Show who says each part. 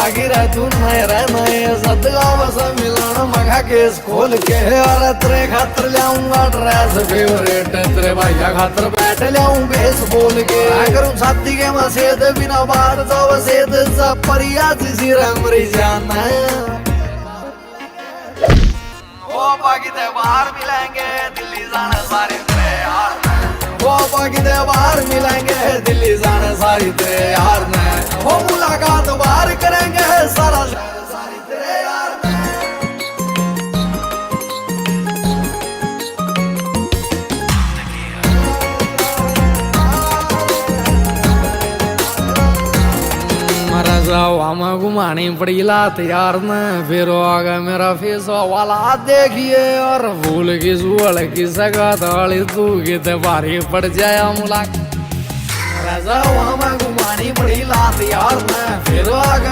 Speaker 1: बाकी रह तू नए रहना सदगाव से मिलन मगा केस खोल के और तेरे खातर लाऊंगा ड्रेस फेवरेट तेरे भैया खातर बैठ लाऊं बेस बोल के करूं शादी के मसेद बिना बाहर तो वसेद सब परिया सी मरी जाना ओ बाकी ते बाहर मिलेंगे दिल्ली जाने सारी तेरे यार वो बाकी ते बाहर मिलेंगे दिल्ली जाने सारी तेरे यार ने वो मुलाकात बाहर करेंगे सारा सारी तेरे यार हमें घुमानी पड़ी लात यार ने फिर आगे मेरा फेस वाला देखिए और भूल की सुअल की सगात वाली तू कितने भारी पड़ जाए मुलाकात हमें घुमानी पड़ी लात यार ने फिर आगे